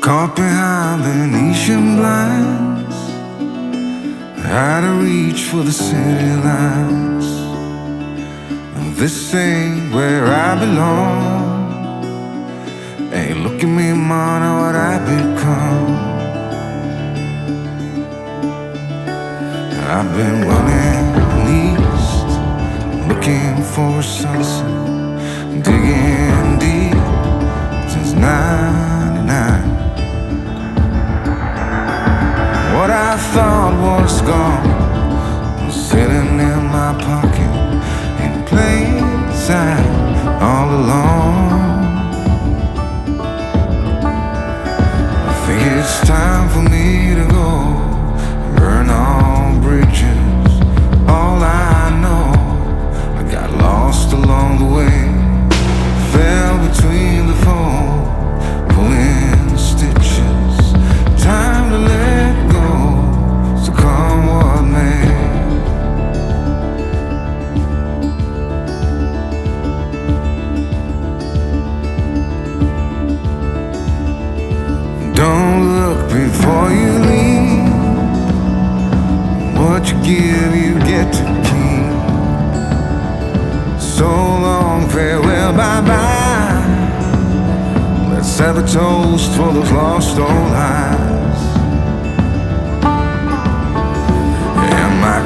Caught behind Venetian blinds, out of reach for the city lights. This ain't where I belong. Hey, look at me, man, what I've become. I've been running east, looking for a sunset, digging deep since '99. What I thought was gone was sitting in my pocket in plain sight all along. I think it's time for me to go, burn all bridges. All I know, I got lost along the way, fell between the foam, pulling stitches. Time to let go, so come what may. Don't look before you leave. What you give, you get to keep. So long, farewell, bye-bye. Let's have a toast for those lost old lives. Am I